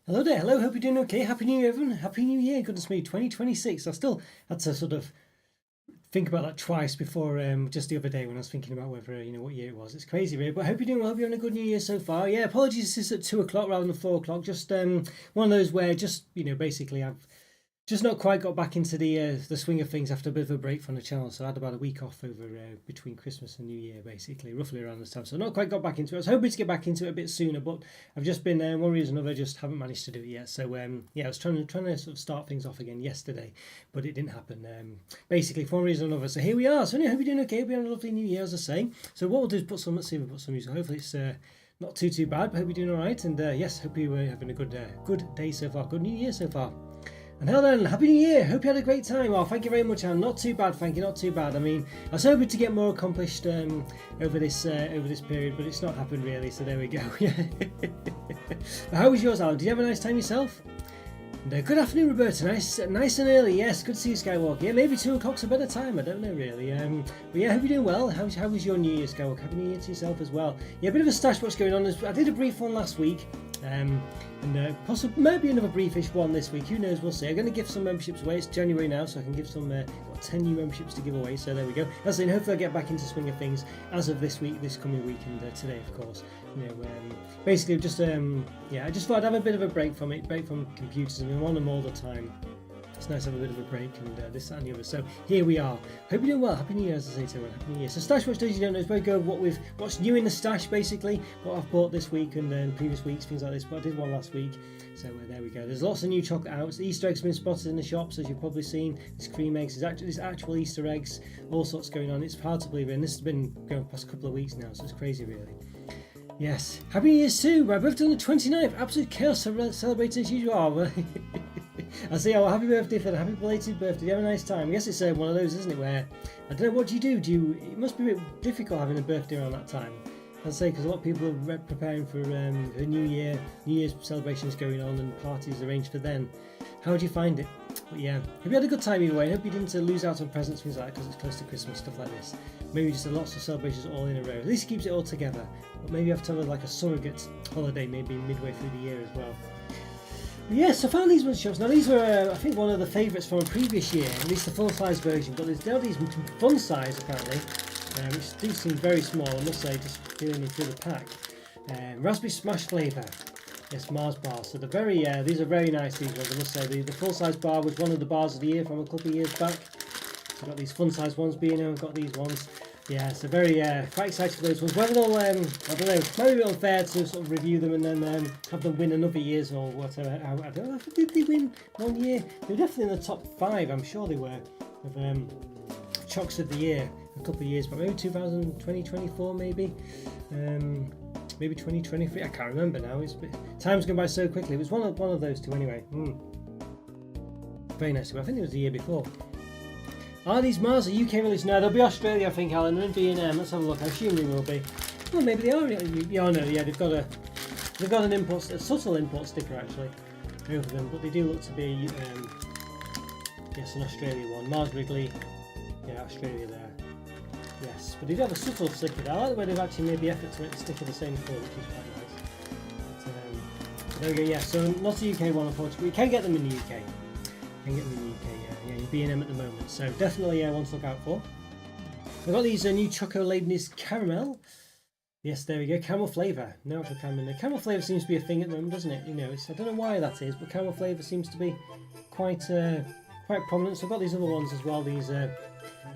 Hello there, hello, hope you're doing okay. Happy New Year, everyone. Happy New Year, goodness me, 2026. I still had to sort of think about that twice before just the other day when I was thinking about whether, what year it was. It's crazy, really, but I hope you're doing well. Hope you're having a good New Year so far. Yeah, apologies, this is at 2 o'clock rather than 4 o'clock. Just one of those where just, basically I've just not quite got back into the swing of things after a bit of a break from the channel. So I had about a week off over between Christmas and New Year, basically, roughly around this time. So not quite got back into it. I was hoping to get back into it a bit sooner, but I've just been one reason or another, just haven't managed to do it yet. So yeah, I was trying to sort of start things off again yesterday, but it didn't happen. Basically, for one reason or another. So here we are. So anyway, hope you're doing okay. Hope you're having a lovely New Year, as I say. So what we'll do is let's see if we put some music. Hopefully it's not too bad. But hope you're doing all right. And yes, hope you're having a good day so far. Good New Year so far. And hello then, Happy New Year! Hope you had a great time. Well, thank you very much, Anne. Not too bad, thank you. Not too bad. I mean, I was hoping to get more accomplished over this period, but it's not happened really. So there we go. Yeah. How was yours, Alan? Did you have a nice time yourself? And, good afternoon, Roberto. Nice and early. Yes, good to see you, Skywalker. Yeah, maybe 2 o'clock's a better time. I don't know really. But yeah, hope you're doing well. How was your New Year, Skywalker? Happy New Year to yourself as well. Yeah, a bit of a stash. What's going on? I did a brief one last week. And possibly maybe another briefish one this week. Who knows? We'll see. I'm going to give some memberships away. It's January now, so I can give some. Got 10 new memberships to give away. So there we go. As in, hopefully I'll get back into swing of things as of this coming week, and today, of course. Basically, just I just thought I'd have a bit of a break from computers. I mean, I'm on them all the time. It's nice to have a bit of a break and this, that and the other. So here we are. Hope you're doing well. Happy New Year, as I say to everyone. Happy New Year. So Stash Watch Days, you don't know, is where we go what's new in the stash, basically. What I've bought this week and previous weeks, things like this. But I did one last week. So there we go. There's lots of new chocolate outs. The Easter eggs have been spotted in the shops, as you've probably seen. There's cream eggs. There's actual Easter eggs. All sorts going on. It's hard to believe it. And this has been going past a couple of weeks now, so it's crazy, really. Yes. Happy New Year too. My birthday on the 29th. Absolute chaos. Celebrating as usual. Oh, I say, oh, happy birthday for the happy belated birthday. Do you have a nice time? I guess it's one of those, isn't it, where, I don't know, what do? It must be a bit difficult having a birthday around that time. As I say, because a lot of people are preparing for New Year's celebrations going on and parties arranged for then. How do you find it? But yeah, hope you had a good time either way. I hope you didn't lose out on presents, things like that, because it's close to Christmas, stuff like this. Maybe just lots of celebrations all in a row. At least it keeps it all together. But maybe you have to have a surrogate holiday, maybe midway through the year as well. Yes, I found these ones shops. Now these were, I think, one of the favourites from a previous year, at least the full-size version. But there's now these fun size apparently, which do seem very small. I must say, just feeling it through the pack. Raspberry Smash flavour. Yes, Mars bars. So these are very nice. These ones, I must say. The full-size bar was one of the bars of the year from a couple of years back. So I've got these fun-size ones being here. I've got these ones. Yeah, so very quite excited for those ones. Whether they'll, I don't know, maybe a bit unfair to sort of review them and then have them win another year's or whatever. I don't know. Did they win one year? They were definitely in the top 5. I'm sure they were of Chocks of the Year a couple of years back. Maybe 2024, maybe. Maybe 2023. I can't remember now. Time's gone by so quickly. It was one of those two anyway. Very nice. I think it was the year before. Are these Mars a UK release? No, they'll be Australia, I think, Alan. They're in B&M. Let's have a look. I assume they will be. Well, maybe they are. Yeah, no, yeah, they've got a subtle import sticker actually over them, but they do look to be yes, an Australia one. Mars Wrigley, yeah, Australia there. Yes, but they do have a subtle sticker there. I like the way they've actually made the effort to make the sticker the same colour, which is quite nice. But, there we go. Yeah, so not a UK one, unfortunately. You can get them in the UK. Yeah, you're B&M at the moment, so definitely one to look out for. I've got these new Chocolo Leibniz caramel. Yes, there we go, caramel flavour. No actual caramel in there. Caramel flavour seems to be a thing at the moment, doesn't it? I don't know why that is, but caramel flavour seems to be quite prominent. So I've got these other ones as well. These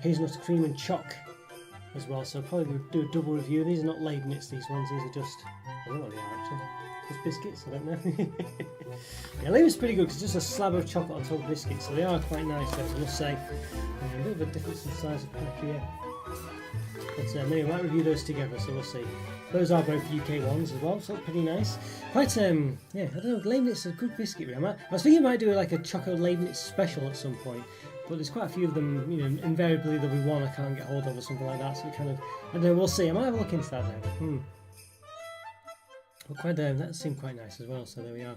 hazelnut cream and choc as well. So I'll probably do a double review. These are not Leibniz. These ones. These are just, I don't know what they are actually. Just biscuits, I don't know. Yeah, Leibniz is pretty good because it's just a slab of chocolate on top of biscuits, so they are quite nice, I must say. A bit of a difference in size of pack here. But maybe I might review those together, so we'll see. Those are both UK ones as well, so pretty nice. Quite, yeah, I don't know, Leibniz is a good biscuit, really. I was thinking I might do like a Choco Leibniz special at some point, but there's quite a few of them, invariably there'll be one I can't get hold of or something like that, so it kind of, I don't know, we'll see. I might have a look into that then. But that seemed quite nice as well, so there we are.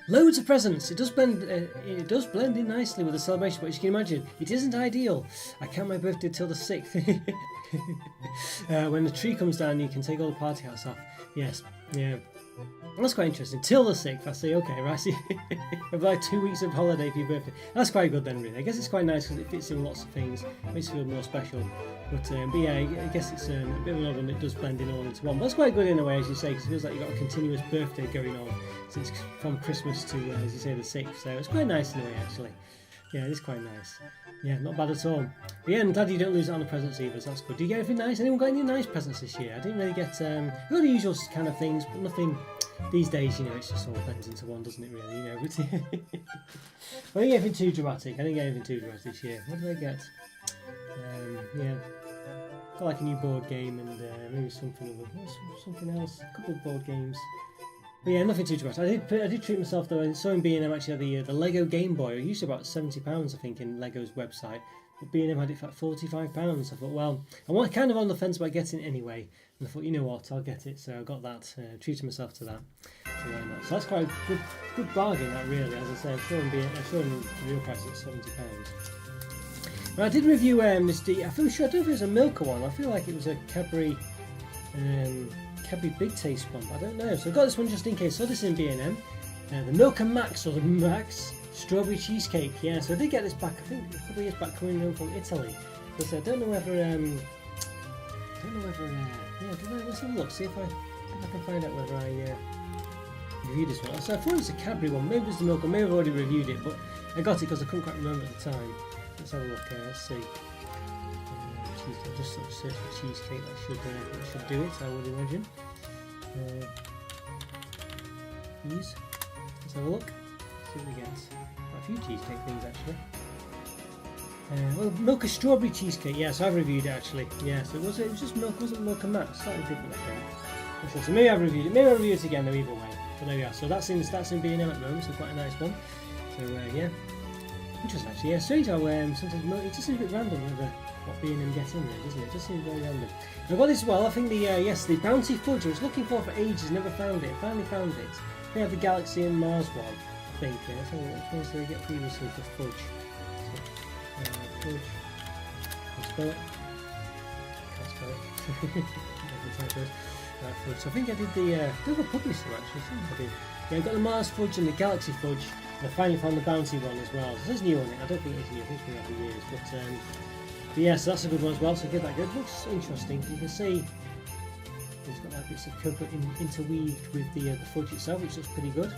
Loads of presents. It does blend in nicely with the celebration, but as you can imagine, it isn't ideal. I count my birthday till the 6th. When the tree comes down, you can take all the party hats off. Yes, yeah. That's quite interesting. Till the 6th, I see. Okay, right. See, I've like 2 weeks of holiday for your birthday. That's quite good then, really. I guess it's quite nice because it fits in lots of things, makes it feel more special. But yeah, I guess it's a bit of an odd one. It does blend in all into one. But that's quite good in a way, as you say, because it feels like you've got a continuous birthday going on since from Christmas to, as you say, the 6th. So it's quite nice in a way, actually. Yeah, it is quite nice. Yeah, not bad at all. But yeah, I'm glad you don't lose out on the presents either, so that's good. Do you get anything nice? Anyone got any nice presents this year? I didn't really get, got the usual kind of things, but nothing. These days, you know, it's just all blends into one, doesn't it, really, you know. But I didn't get anything too dramatic. I didn't get anything too dramatic this year. What did I get? Yeah, got like a new board game and maybe something else. A couple of board games. But yeah, nothing too dramatic. I did treat myself though. I saw in B&M actually had the Lego Game Boy. It used to about £70, I think, in Lego's website. But B&M had it for £45. I thought, well, I'm kind of on the fence about getting it anyway. And I thought, you know what, I'll get it. So I got that, treated myself to that. So that's quite a good bargain, that really. As I say, I'm sure in the real price it's £70. But I did review this. I feel sure, I don't know if it was a Milka one. I feel like it was a Cadbury Big Taste one. I don't know. So I got this one just in case. So this in B&M. The Milka Max or the Max Strawberry Cheesecake. Yeah, so I did get this back, I think, a couple of years back coming home from Italy. But I don't know whether let's have a look, see if I can find out whether I reviewed this one. So I thought it was a Cadbury one, maybe it was the Milk, maybe I've already reviewed it, but I got it because I couldn't quite remember at the time. Let's have a look, let's see. I'll just sort of search for cheesecake, that should do it, I would imagine. Let's have a look, see what we get. Quite a few cheesecake things actually. Well, Milka Strawberry Cheesecake, yeah, so I've reviewed it actually. Yeah, so it was just Milk, wasn't Milka Max, slightly different I think. So maybe I've reviewed it, maybe I'll review it again though either way. But there we are, so that's in B&M at the moment, so quite a nice one. So yeah, interesting actually, yeah, strange how sometimes it just seems a bit random what B&M gets in there, doesn't it? It just seems very random. And I've got this as well, I think the Bounty Fudge, I was looking for ages, never found it, finally found it. They have the Galaxy and Mars one, I think, yeah, so which ones did I get previously for Fudge? Fudge. Can I spell it? Can't spell it. Fudge. So I think I did the double published them actually. I think I did. Yeah, I got the Mars Fudge and the Galaxy Fudge. And I finally found the Bounty one as well. So there's new on it. I don't think it's new. I think it's been out for years. But yeah, so that's a good one as well. So give that a go. It looks interesting. You can see it's got like bits of cocoa interweaved with the fudge itself, which looks pretty good.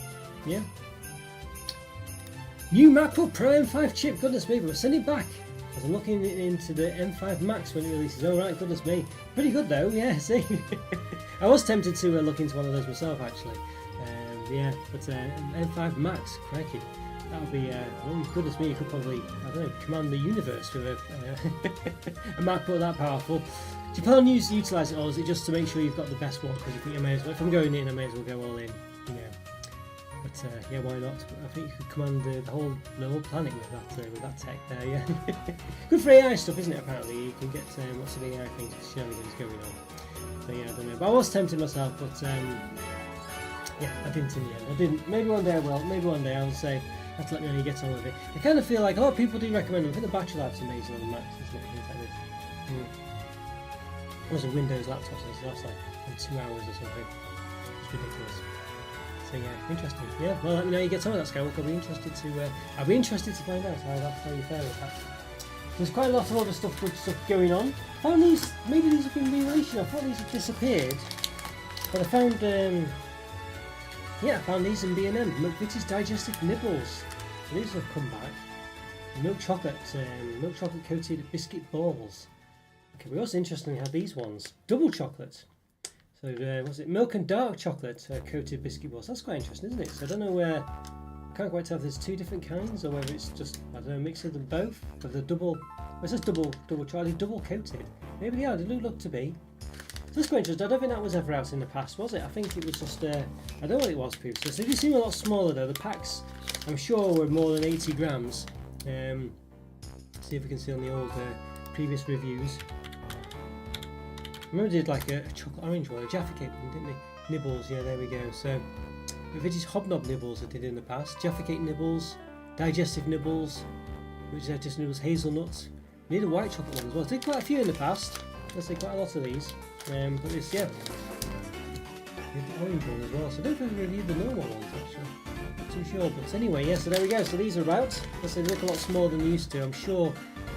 Yeah. New MacBook Pro M5 chip, goodness me, but send it back as I'm looking into the M5 Max when it releases. Oh right, goodness me, pretty good though, yeah, see. I was tempted to look into one of those myself actually, yeah, but M5 Max, crikey, that would be, oh goodness me, you could probably, I don't know, command the universe with a MacBook that powerful. Do you plan on utilising it, or is it just to make sure you've got the best one, because you think you may as well, if I'm going in, I may as well go all in, you know. But yeah, why not? I think you could command the whole planet with that tech there. Yeah, good for AI stuff, isn't it? Apparently, you can get lots of AI things, shenanigans going on. So yeah, I don't know. But I was tempted myself, but yeah, I didn't in the end. I didn't. Maybe one day I will. Maybe one day I'll say. You have to let me know how you get on with it. I kind of feel like a lot of people do recommend them. I think the battery life's amazing on the Macs, isn't it? Things like this. There's a Windows laptop, so that's like in 2 hours or something. It's ridiculous. So yeah, interesting. Yeah, well, let me know how you get on with that, Skywalker. I'll be interested to find out how you fare with that. There's quite a lot of other good stuff going on. I found these, maybe these have been re-released. I thought these had disappeared, but I found, yeah, I found these in B&M. McVitie's Digestive Nibbles. So these have come back. Milk chocolate coated biscuit balls. Okay, we also interestingly had these ones, double chocolate. So was it milk and dark chocolate coated biscuit balls? That's quite interesting, isn't it? So I don't know where, I can't quite tell if there's two different kinds or whether it's just, I don't know, a mix of them both. But the double, well, it says double chocolate, double coated. Maybe they are, they do look to be. So that's quite interesting. I don't think that was ever out in the past, was it? I think it was just, I don't know what it was previously. So they do seem a lot smaller though. The packs, I'm sure, were more than 80 grams. See if we can see on the old previous reviews. I remember they did like a chocolate orange one, a Jaffa Cake one, didn't they? Nibbles, yeah, there we go. So, McVitie's Hobnob Nibbles I did in the past, Jaffa Cake Nibbles, Digestive Nibbles, which is Digestive Nibbles, Hazelnuts. We did a white chocolate one as well. I did quite a few in the past. Let's say quite a lot of these. But this, yeah. We have the orange one as well. So I don't know if I've reviewed the normal ones actually. Not too sure. But anyway, yeah, so there we go. So these are out. As I say, they look a lot smaller than they used to. I'm sure,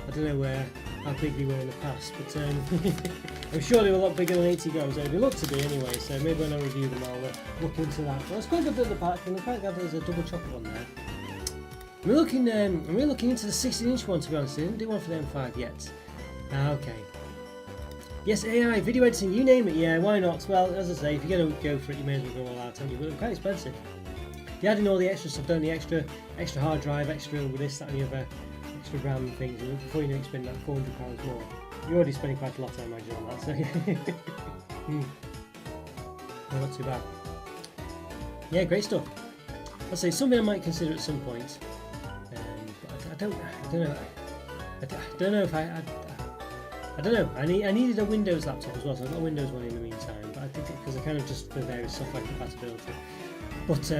I don't know how big they were in the past, but I'm sure they were a lot bigger than 80 grams. They look to be anyway, so maybe when I review them I'll look into that. But it's quite good at the back, and I'm quite glad there's a double chocolate one there. We're looking into the 16-inch one, to be honest. I didn't do one for the M5 yet. Okay. Yes, AI, video editing, you name it, yeah, why not? Well, as I say, if you're going to go for it, you may as well go all out, haven't you? But they're quite expensive. If you add in all the extra stuff, don't the extra hard drive, extra with this, that and the other, extra RAM and things, and before you know it, you spend like £400 more. You're already spending quite a lot, I imagine, on that, so yeah. Well, not too bad. Yeah, great stuff. I'd say something I might consider at some point. But I don't know if I don't know. I needed a Windows laptop as well, so I've got a Windows one in the meantime. But I think because I kind of just for various software compatibility. But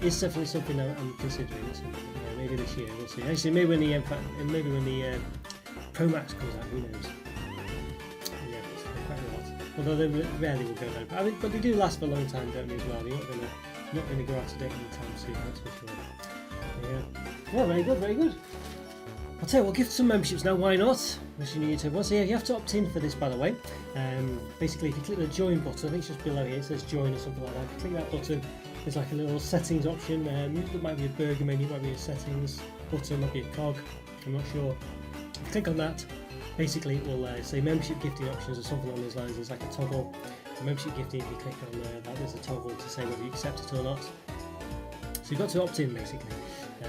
it's definitely something I'm considering. Maybe this year, we'll see. Actually, maybe when the Pro Max comes out, who knows? Yeah, it's quite a lot. Although they rarely will go down. But they do last for a long time, don't they? As well, they're not going to go out of date anytime soon. That's for sure. Yeah, very good, very good. I'll tell you, we'll gift some memberships now, why not? Wishing you YouTube one. So yeah, you have to opt in for this, by the way. Basically, if you click the join button, I think it's just below here, it says join or something like that. If you click that button, there's like a little settings option. It might be a burger menu, it might be a settings button, might be a cog, I'm not sure. If you click on that, basically it will say membership gifting options or something along those lines. There's like a toggle. Membership gifting, if you click on that, there's a toggle to say whether you accept it or not. So you've got to opt in, basically.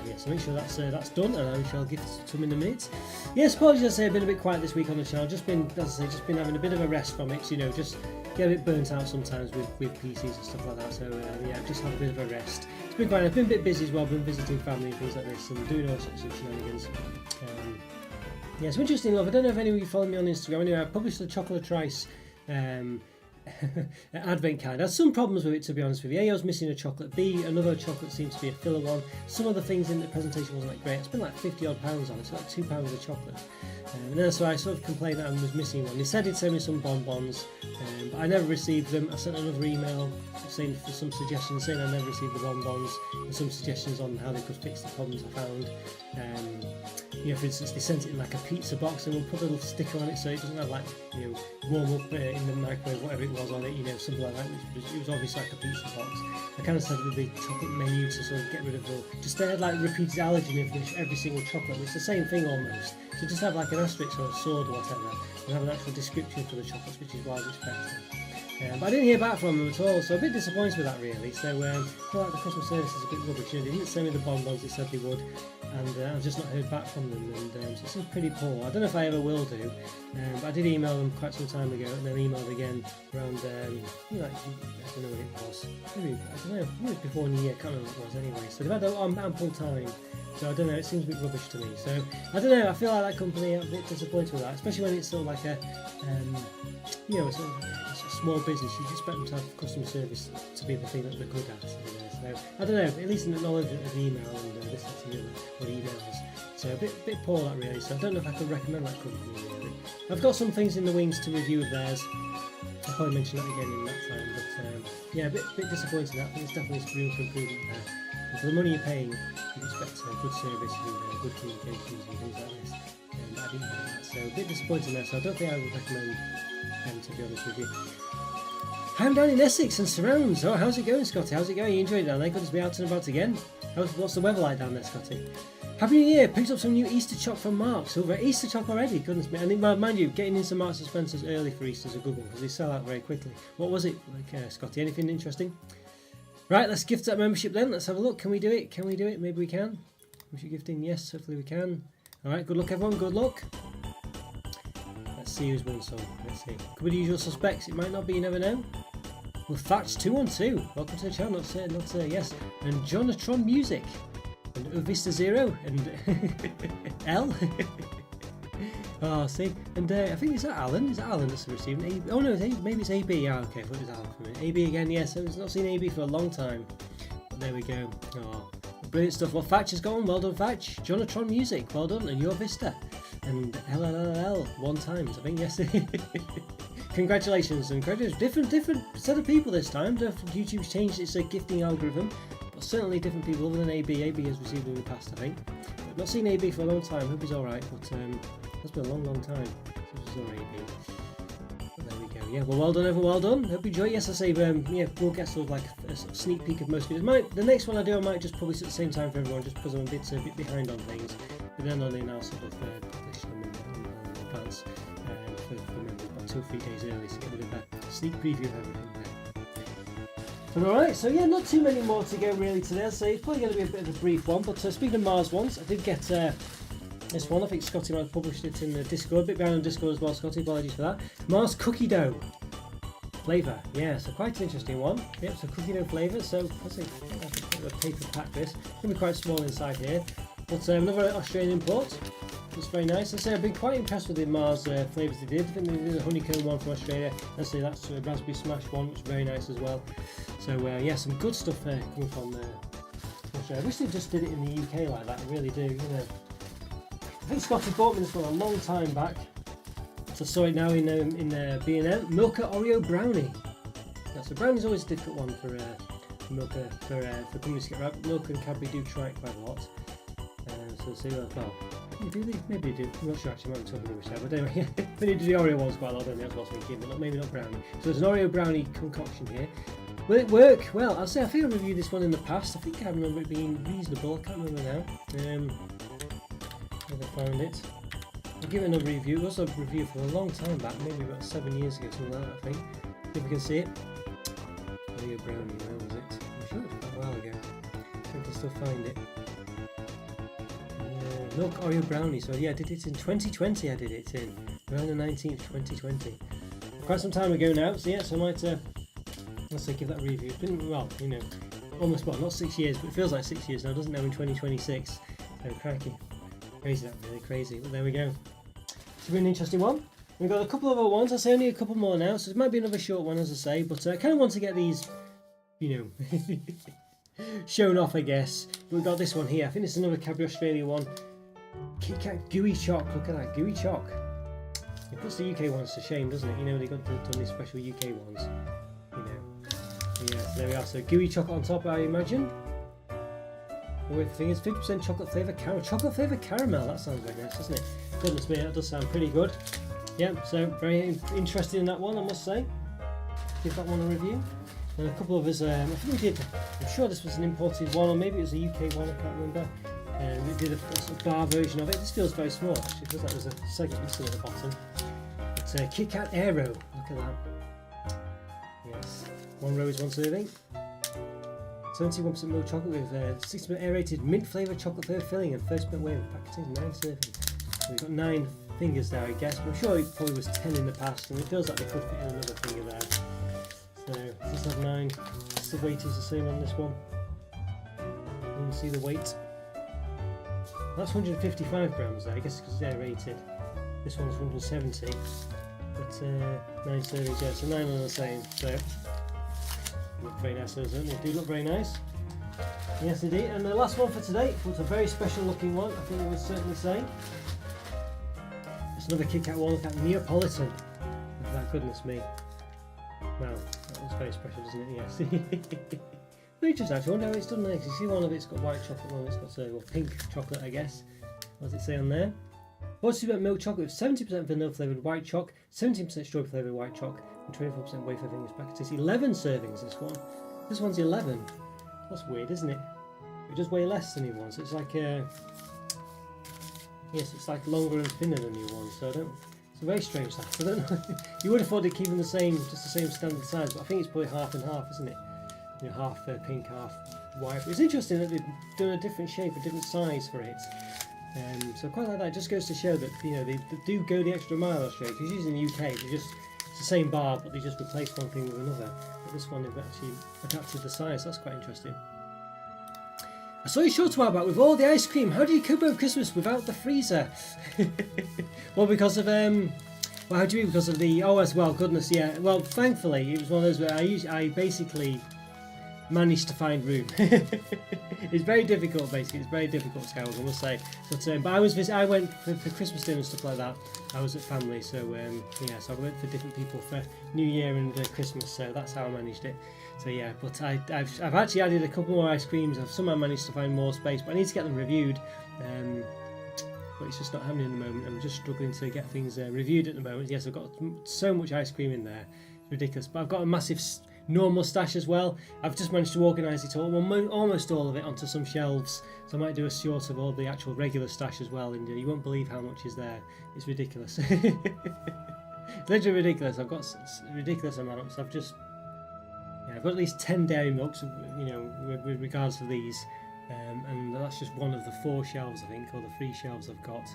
Yeah, so make sure that's done, and I shall gift some in a minute. Yes, apologies, as I say, I've been a bit quiet this week on the channel. Just been, as I say, having a bit of a rest from it. You know, just get a bit burnt out sometimes with PCs and stuff like that. So yeah, I've just had a bit of a rest. It's been fine. I've been a bit busy as well. I've been visiting family and things like this, and doing all sorts of shenanigans. Yeah, it's interesting, love. I don't know if any of you follow me on Instagram. Anyway, I published the Chocolo Trice advent card. I had some problems with it, to be honest with you. A, I was missing a chocolate. B, another chocolate seemed to be a filler one. Some of the things in the presentation wasn't that great. I spent like £50 odd on it. It's like £2 of chocolate. And then so I sort of complained that I was missing one. They said he'd send me some bonbons, but I never received them. I sent another email saying for some suggestions, saying I never received the bonbons, and some suggestions on how they could fix the problems I found. You know, for instance, they sent it in like a pizza box, and we'll put a little sticker on it so it doesn't have like, you know, warm up in the microwave, whatever it was on it, you know, something like that. It was obviously like a pizza box. I kind of said with the chocolate menu to sort of get rid of the, just they had like repeated allergen information every single chocolate, which is the same thing almost. So just have like an asterisk or a sword or whatever, and have an actual description for the chocolates, which is what I was expecting. But I didn't hear back from them at all, so a bit disappointed with that really. So I feel like the customer service is a bit rubbish. You know, they didn't send me the bonbons they said they would, and I've just not heard back from them, and so it seems pretty poor. I don't know if I ever will do, but I did email them quite some time ago, and then emailed again around, you know, like, I don't know what it was. Maybe, I don't know, it was before New Year, I can't remember what it was anyway. So they've had ample time. So I don't know, it seems a bit rubbish to me. So I don't know, I feel like that company, I'm a bit disappointed with that, especially when it's sort of like a, you know, it's a small business. You'd expect them to have customer service to be the thing that they're good at. You know? So I don't know, at least in acknowledgement of the email and this and the other, or emails. So a bit poor that really. So I don't know if I could recommend that company really. I've got some things in the wings to review of theirs. I'll probably mention that again in that time. But yeah, a bit disappointed. I think there's definitely room for improvement there. And for the money you're paying, you'd expect good service and good communications and things like this. I didn't have that, so a bit disappointed there. So I don't think I would recommend them, to be honest with you. I'm down in Essex and surrounds. Oh, how's it going, Scotty? How's it going? You enjoying it down there? Good to be out and about again. What's the weather like down there, Scotty? Happy New Year! Picked up some new Easter choc from Marks. Over Easter choc already, goodness me. And mind you, getting into Marks and Spencer's early for Easter is a good one because they sell out very quickly. What was it, like, Scotty? Anything interesting? Right, let's gift that membership then. Let's have a look. Can we do it? Can we do it? Maybe we can. Membership gifting, yes, hopefully we can. Alright, good luck everyone, good luck. Let's see who's won some. Let's see. Could be the usual suspects. It might not be, you never know. Well, Thatch212, welcome to the channel. Not yes. And Jonatron Music. And Uvista Zero. And L. Oh, see. And I think, is that Alan? Is that Alan that's receiving? Oh no, maybe it's AB. Yeah, okay, I thought it was Alan for a minute. AB again, yes. I've not seen AB for a long time. But there we go. Oh, brilliant stuff. Well, Thatch has gone. Well done, Thatch. Jonatron Music, well done. And your Vista. And LLLL, 1 times, I think, yes. congratulations and different set of people this time. YouTube's changed its gifting algorithm, but certainly different people other than AB. AB has received in the past, I think. I've not seen AB for a long time. Hope he's all right, but it's been a long time since we saw AB. But there we go. Yeah, well done, everyone. Well done. Hope you enjoy. Yes, I say yeah, we'll get sort of like a sort of sneak peek of most videos. The next one I do, I might just publish at the same time for everyone, just because I'm a bit behind on things. But then I'll sort of publish them in advance for members about 2 or 3 days early, to get a bit of a sneak preview of everything there. But alright, so yeah, not too many more to go really today. So it's probably going to be a bit of a brief one. But speaking of Mars ones, I did get this one. I think Scotty might have published it in the Discord, a bit behind on Discord as well, Scotty, apologies for that. Mars cookie dough flavour, yeah, so quite an interesting one. Yep, so cookie dough flavour, so let's see, a paper pack this. It's going to be quite small inside here. But another Australian import. It's very nice. I say I've been quite impressed with the Mars flavours they did. I think they did a honeycomb one from Australia. Let's say that's a raspberry smash one, which is very nice as well. So yeah, some good stuff there coming from Australia. I wish they just did it in the UK like that. I really do. You know, I think Scotty bought me this one a long time back. So I saw it now in B&M. Milka Oreo brownie. Yeah, so brownie's always a difficult one for Milka for companies to get right. Milk and Cadbury do try it quite a lot. So see well. Maybe they do. I'm not sure actually. I'm not talking which side, but anyway, they do the Oreo ones quite a lot. I don't think that's what I was thinking, but maybe not brownie. So there's an Oreo brownie concoction here. Will it work? Well, I'll say I think I reviewed this one in the past. I think I remember it being reasonable. I can't remember now. Where I found it. I'll give it another review. It was a review for a long time back, maybe about 7 years ago, something like that. I think. See if we can see it. Oreo brownie. Where was it? I'm sure it was quite a while ago. I think I can still find it. Milk Oreo brownie. So yeah, I did it in 2020. I did it in around the 19th, 2020. Quite some time ago now. So yeah, so I might let's say give that a review. It's been, well, you know, almost, well, not 6 years, but it feels like 6 years now, doesn't it? Now in 2026. So cracky, crazy, that really crazy. But there we go. It's been an interesting one. We've got a couple of other ones. I say only a couple more now, so it might be another short one, as I say. But I kind of want to get these, you know, shown off, I guess. But we've got this one here. I think this is another Cadbury Australia one. Kit Kat Gooey Choc. Look at that, Gooey Choc. It puts the UK ones to shame, doesn't it? You know, they've got done these special UK ones. You know. Yeah, so there we are. So Gooey Chocolate on top, I imagine. With the thing is 50% chocolate flavour caramel. Chocolate flavour caramel. That sounds very nice, doesn't it? Goodness me, that does sound pretty good. Yeah, so very interested in that one, I must say. Give that one a review. And a couple of us, I think we did. I'm sure this was an imported one, or maybe it was a UK one. I can't remember. We did a sort of bar version of it. This feels very small actually. It feels like there's a segment missing at the bottom. But Kit Kat Aero, look at that. Yes, one row is one serving. 71% milk chocolate with 60% aerated mint flavoured chocolate flavor filling and 30% whey with packaging. 9 servings. So we've got 9 fingers there, I guess. But I'm sure it probably was 10 in the past, and it feels like they could fit in another finger there. So this has 9. The weight is the same on this one. You can see the weight. That's 155 grams there, I guess because it's aerated. This one's 170, but 9 servings, yeah, so 9 on the same. So look very nice, those don't they? They do look very nice. Yes, indeed. And the last one for today was a very special looking one, I think I would certainly say. It's another Kit Kat one, look at Neapolitan. Look at that, goodness me. Wow, that was very special, doesn't it? Yes. Very interesting actually. I wonder how it's done next. You see one of it's got white chocolate, one of it's got well, pink chocolate, I guess. What does it say on there? 40% milk chocolate with 70% vanilla flavoured white choc, 17% strawberry flavoured white choc, and 24% wafer fingers packed. It's 11 servings, this one. This one's 11. That's weird, isn't it? It does weigh less than the new one, so it's like yes, it's like longer and thinner than the new one. So I don't. It's a very strange that. I don't know. You would have thought they'd keep them the same, just the same standard size, but I think it's probably half and half, isn't it? You know, half pink, half white. But it's interesting that they've done a different shape, a different size for it. So quite like that. It just goes to show that they do go the extra mile in Australia. Because usually in the UK, it's the same bar, but they just replace one thing with another. But this one they've actually adapted the size. That's quite interesting. I saw you short a while back with all the ice cream. How do you cope over Christmas without the freezer? Well, because of well, how do you mean because of the? Oh, as well. Goodness, yeah. Well, thankfully, it was one of those where I basically managed to find room. It's very difficult, basically. It's very difficult to house, I must say. But I went for Christmas dinner and stuff like that. I was at family, so yeah. So I went for different people for New Year and Christmas. So that's how I managed it. So yeah, but I've actually added a couple more ice creams. I've somehow managed to find more space, but I need to get them reviewed. But it's just not happening at the moment. I'm just struggling to get things reviewed at the moment. Yes, I've got so much ice cream in there. It's ridiculous. But I've got a massive normal stash as well. I've just managed to organise it all, almost all of it, onto some shelves. So I might do a short of all the actual regular stash as well. And you won't believe how much is there. It's ridiculous. It's literally ridiculous. I've got ridiculous amounts. I've got at least 10 dairy milks, with regards to these. And that's just one of the 4 shelves, I think, or the 3 shelves I've got.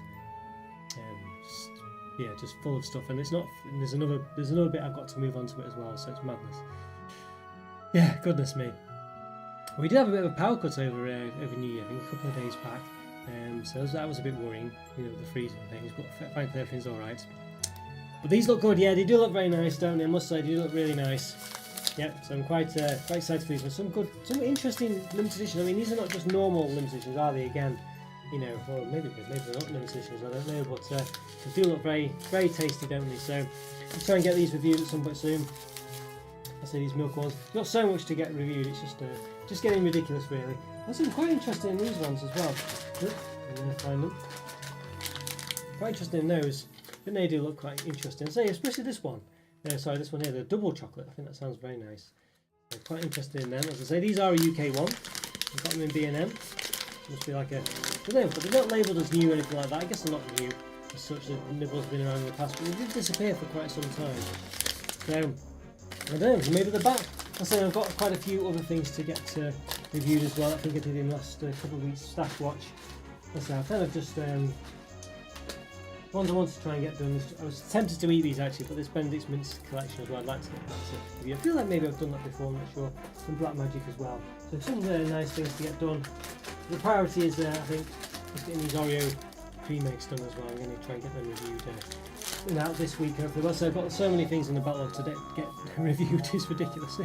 Just full of stuff, and it's not. And there's another bit I've got to move on to it as well, so it's madness. Yeah, goodness me. We did have a bit of a power cut over New Year, I think, a couple of days back. So that was a bit worrying, the freezing and things. But thankfully everything's all right. But these look good, yeah. They do look very nice, don't they? I must say, they do look really nice. Yeah, so I'm quite excited for these. But some interesting limited editions. I mean, these are not just normal limited editions, are they? Again, or maybe they're not limited editions. I don't know, but they do look very, very tasty, don't they? So I'll try and get these reviewed at some point soon. I say these milk ones. There's not so much to get reviewed. It's just getting ridiculous, really. There's some quite interesting in these ones as well. I'm going to find them. Quite interesting in those. But they do look quite interesting. Say, especially this one. Sorry, this one here, the double chocolate. I think that sounds very nice. So quite interested in them. As I say, these are a UK one. I've got them in B&M. Must be like a... I don't know, but they're not labelled as new or anything like that. I guess they're not new as such. The nibbles have been around in the past, but they did disappear for quite some time. So, I don't know, maybe they're back. I say I've got quite a few other things to get reviewed as well. I think I did in the last couple of weeks' stash watch. I say I've kind of just... ones I wanted to try and get done. I was tempted to eat these actually, but this Benedict's mince collection as well. I'd like to get that to review. I feel like maybe I've done that before, I'm not sure. Some black magic as well. So some nice things to get done. The priority is, I think, just getting these Oreo cream eggs done as well. I'm going to try and get them reviewed out this week hopefully. Well, so I've got so many things in the backlog to get reviewed. It's ridiculous.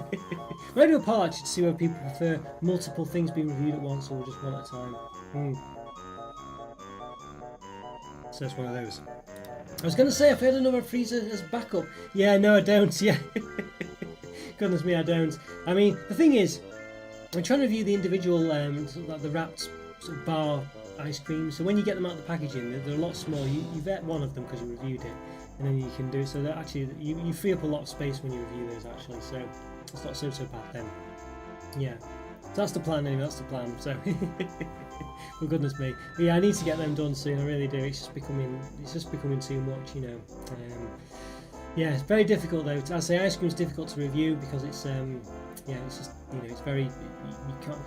Maybe a poll actually to see whether people prefer multiple things being reviewed at once or just one at a time. So it's one of those. I was going to say, I've heard another freezer as backup. Yeah, no, I don't. Yeah. Goodness me, I don't. I mean, the thing is, I'm trying to review the individual, like the wrapped sort of bar ice cream. So when you get them out of the packaging, they're a lot smaller. You vet one of them because you reviewed it, and then you can do it. So that actually, you free up a lot of space when you review those actually. So it's not so bad then. Yeah. So that's the plan anyway. That's the plan. So. Well, goodness me. But yeah, I need to get them done soon. I really do. It's just becoming too much, Yeah, it's very difficult though. I say ice cream's difficult to review because it's it's just it's very you can't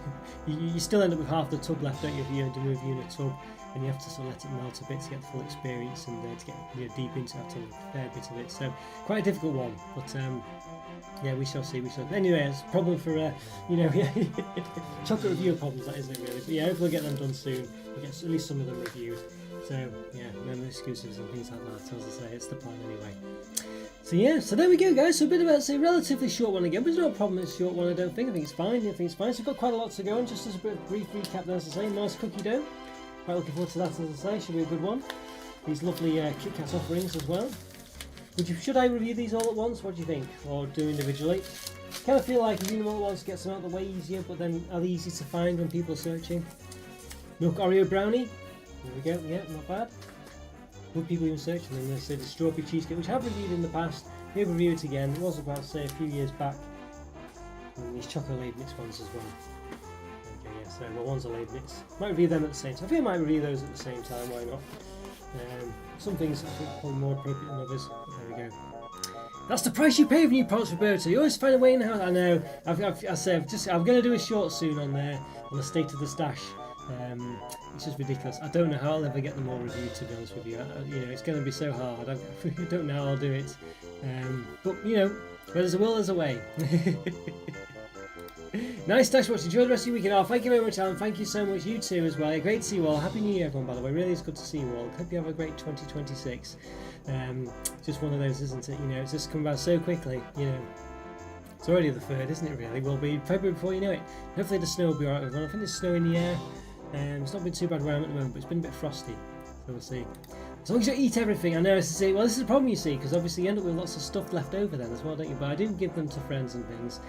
you still end up with half the tub left, don't you? If you're reviewing a tub, and you have to sort of let it melt a bit to get the full experience and to get deep into it, a fair bit of it. So quite a difficult one, but yeah, we shall see. Anyway, it's a problem for chocolate reviewer problems, that isn't it really? But yeah, hopefully we'll get them done soon. We'll get at least some of them reviewed. So yeah, no excuses and things like that. So as I say, it's the plan anyway. So yeah, so there we go, guys. So a bit about a relatively short one again, but there's no problem. It's a short one. I don't think. I think it's fine. I think it's fine. So we've got quite a lot to go on. Just as a bit of brief recap, as I say, nice cookie dough. Quite looking forward to that. As I say, should be a good one. These lovely Kit Kat offerings as well. Should I review these all at once? What do you think? Or do individually? Kind of feel like reviewing them all at once gets them out of the way easier, but then are they easy to find when people are searching? Milk Oreo brownie. There we go. Yeah, not bad. Would people even search? And then they say the strawberry cheesecake, which I've reviewed in the past. We'll review it again. It was about, say, a few years back. And these chocolate Leibniz ones as well. Okay, yeah. So one's a Leibniz. Might review them at the same time. I think I might review those at the same time. Why not? Some things I think are probably more appropriate than others, but there we go. That's the price you pay for new products, Roberto. You always find a way in the house. I know. I'm going to do a short soon on the state of the stash. It's just ridiculous. I don't know how I'll ever get them all reviewed, to be honest with you. It's going to be so hard. I don't know how I'll do it. But where there's a will, there's a way. Nice stash watch. Enjoy the rest of your weekend. Oh, thank you very much, Alan. Thank you so much. You too as well. Great to see you all. Happy New Year, everyone, by the way. Really is good to see you all. Hope you have a great 2026. Just one of those, isn't it? It's just come about so quickly. It's already the 3rd, isn't it, really? Will be February before you know it. Hopefully the snow will be alright, everyone. I think there's snow in the air. It's not been too bad around at the moment, but it's been a bit frosty. So we'll see. As long as you eat everything, I know this is it. Well, this is the problem, you see, because obviously you end up with lots of stuff left over then as well, don't you? But I didn't give them to friends and things.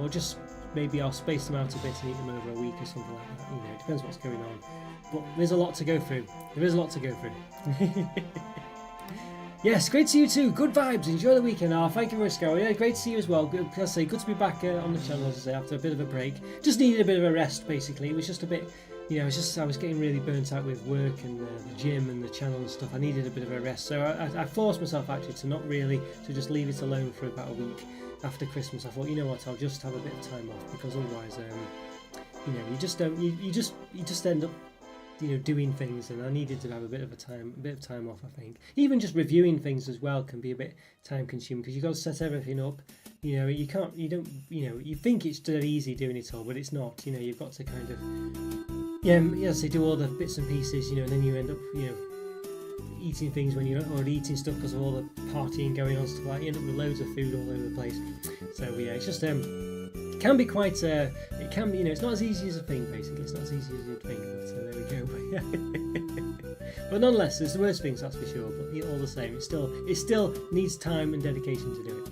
Or just maybe I'll space them out a bit and eat them over a week or something like that. You know, it depends what's going on. But there's a lot to go through. There is a lot to go through. Yes, great to see you too. Good vibes. Enjoy the weekend. Oh, thank you very much, Scarrow. Yeah, great to see you as well. Good, as I say, good to be back on the channel, as I say, after a bit of a break. Just needed a bit of a rest, basically. It was just a bit, you know, I was getting really burnt out with work and the gym and the channel and stuff. I needed a bit of a rest, so I forced myself actually to just leave it alone for about a week after Christmas. I thought, you know what, I'll just have a bit of time off, because otherwise, you know, you just end up, you know, doing things, and I needed to have a bit of time off. I think even just reviewing things as well can be a bit time consuming, because you've got to set everything up. You know, you think it's dead easy doing it all, but it's not. You know, you've got to kind of, yes, they do all the bits and pieces, you know, and then you end up, you know, eating things when you're already eating stuff because of all the partying going on, stuff like that. You end up with loads of food all over the place. So yeah, it's just it can be quite it can be, you know, it's not as easy as a thing, basically. It's not as easy as you'd think, but there we go. But nonetheless, there's the worst things, that's for sure, but all the same, it still needs time and dedication to do it.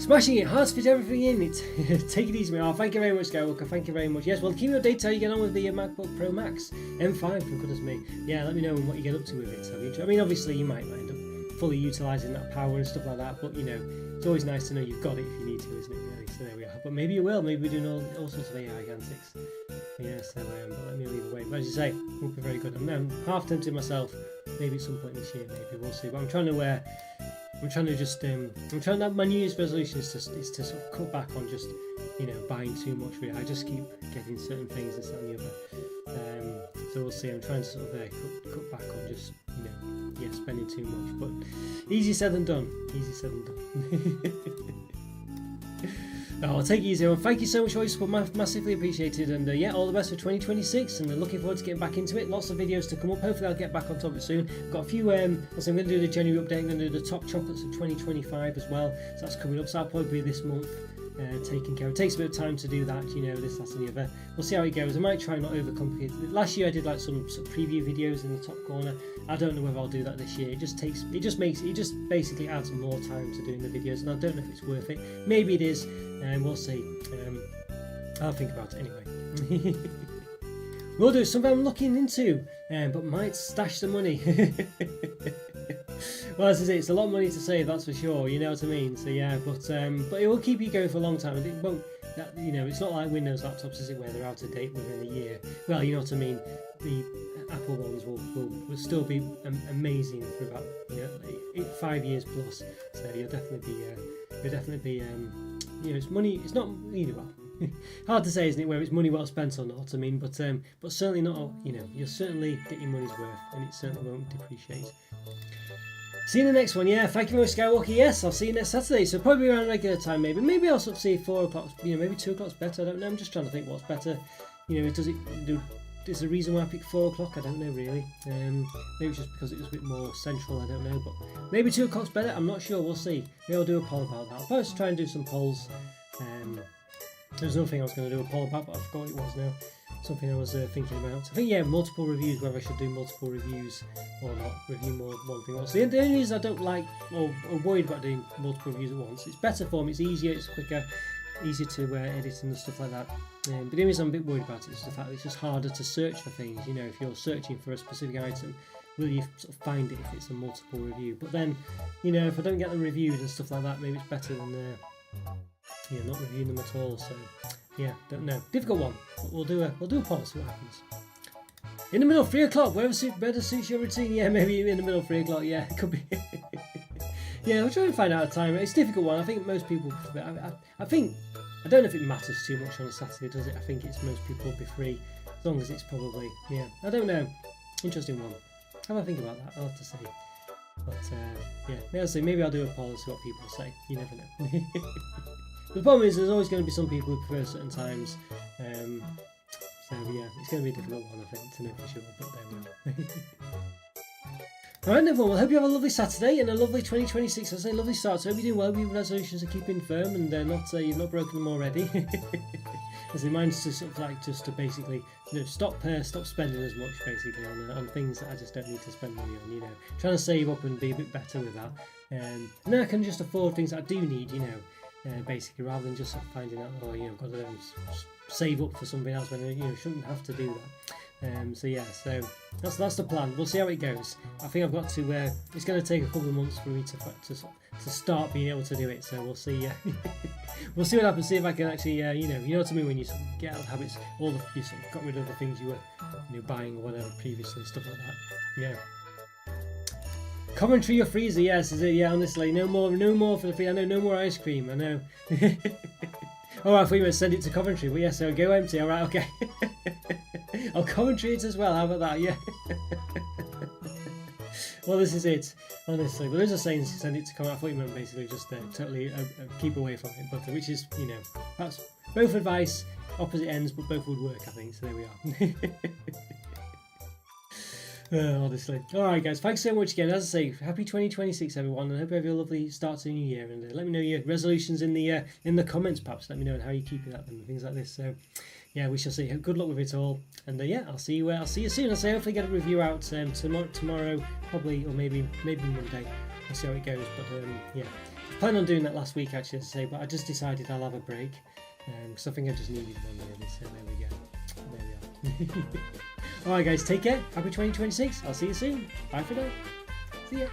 Smashing it, hard to fit everything in it. Take it easy, mate. Oh, thank you very much, Skywalker. Thank you very much. Yes, well, keep me updated how you get on with the MacBook Pro Max M5, for goodness me. Yeah, let me know what you get up to with it. I mean, obviously, you might end up fully utilising that power and stuff like that, but, you know, it's always nice to know you've got it if you need to, isn't it, really? So there we are. But maybe you will. Maybe we're doing all sorts of AI antics. Yeah, so but let me leave away. But as you say, it won't be very good. I'm half tempted myself. Maybe at some point this year, maybe. We'll see. But I'm trying to just my New Year's resolution is to sort of cut back on just, you know, buying too much really. I just keep getting certain things, this, that and the other. So we'll see. I'm trying to sort of cut back on just, you know, yeah, spending too much. But easy said than done. Easy said than done. Oh, I'll take it easy. Well, thank you so much for your support, massively appreciated, and yeah, all the best for 2026, and looking forward to getting back into it. Lots of videos to come up. Hopefully I'll get back on top of it soon. Got a few, so I'm going to do the January update. I'm going to do the top chocolates of 2025 as well, so that's coming up, so that'll probably be this month. Taking care. It takes a bit of time to do that, you know, this, that and the other. We'll see how it goes. I might try not overcomplicate it. Last year I did like some sort of preview videos in the top corner. I don't know whether I'll do that this year. It just basically adds more time to doing the videos, and I don't know if it's worth it. Maybe it is, and we'll see. I'll think about it anyway. We'll do something I'm looking into, but might stash the money. Well, as I say, it's a lot of money to save, that's for sure. You know what I mean? So yeah, but it will keep you going for a long time. It won't. You know, it's not like Windows laptops, is it, where they're out of date within a year. Well, you know what I mean. The Apple ones will still be amazing for about, you know, 5 years plus. So you'll definitely be you know, it's money. It's not, you know, well, hard to say, isn't it, whether it's money well spent or not. I mean, but certainly not. You know, you'll certainly get your money's worth, and it certainly won't depreciate. See you in the next one. Yeah, thank you very much, Skywalker. Yes, I'll see you next Saturday. So probably around regular time, maybe. Maybe I'll sort of see 4 o'clock. You know, maybe 2 o'clock's better. I don't know. I'm just trying to think what's better. You know, is the reason why I picked 4 o'clock? I don't know really. Maybe it's just because it was a bit more central. I don't know, but maybe 2 o'clock's better. I'm not sure. We'll see. Maybe I'll do a poll about that. I'll probably try and do some polls. There's another thing I was going to do a poll about, but I forgot what it was now. Something I was thinking about. I think, yeah, multiple reviews, whether I should do multiple reviews or not. Review more one thing once. The only reason I don't like or worried about doing multiple reviews at once, it's better for me, it's easier, it's quicker, easier to edit and stuff like that. But the only reason I'm a bit worried about it is the fact that it's just harder to search for things. You know, if you're searching for a specific item, will you sort of find it if it's a multiple review? But then, you know, if I don't get them reviewed and stuff like that, maybe it's better than not reviewing them at all. So yeah, don't know. Difficult one. But we'll do a poll, see what happens. In the middle of 3 o'clock, better suits your routine. Yeah, maybe in the middle of 3 o'clock. Yeah, it could be. Yeah, we'll try and find out a time. It's a difficult one. I think most people. I don't know if it matters too much on a Saturday, does it? I think it's most people will be free as long as it's probably. Yeah, I don't know. Interesting one. Have a think about that. I'll have to say. But yeah, maybe I'll do a poll and see what people say. You never know. The problem is there's always going to be some people who prefer certain times. So yeah, it's going to be a difficult one, I think, to know for sure, but there we are. Alright everyone, well, I hope you have a lovely Saturday and a lovely 2026. I say lovely start, so I hope you're doing well. Your resolutions are keeping firm and you've not broken them already. As mine's to sort of like just to basically stop spending as much basically on things that I just don't need to spend money on. Trying to save up and be a bit better with that. And then I can just afford things that I do need. Basically rather than just sort of finding out I've got to save up for something else when shouldn't have to do that. So that's the plan. We'll see how it goes. I think I've got to. It's going to take a couple of months for me to start being able to do it. So we'll see. We'll see what happens. See if I can actually, you know what I mean when you sort of get out of habits. You sort of got rid of the things you were, buying or whatever previously, stuff like that. Yeah. Coventry or freezer? Yes, is it? Yeah, honestly, no more for the free. I know, no more ice cream. I know. Oh, I thought you were send it to Coventry. Well, yeah, so go empty. All right, okay. Oh, Coventry it as well. How about that? Yeah. Well, this is it, honestly. But there's a saying, send it to Coventry. I thought you meant basically just totally keep away from it. But which is, perhaps both advice, opposite ends, but both would work, I think. So there we are. Honestly. Alright guys, thanks so much again. As I say, happy 2026 everyone, and I hope you have a lovely start to the new year, and let me know your resolutions in the comments perhaps. Let me know how you're keeping that and things like this. So yeah, we shall see. Good luck with it all, and yeah, I'll see you soon. I'll say hopefully get a review out tomorrow probably, or maybe Monday. We'll see how it goes, but yeah, I planned on doing that last week actually, as I say, but I just decided I'll have a break because I think I just needed one really. So there we go. There we are. Alright guys, take care. Happy 2026. I'll see you soon. Bye for now. See ya.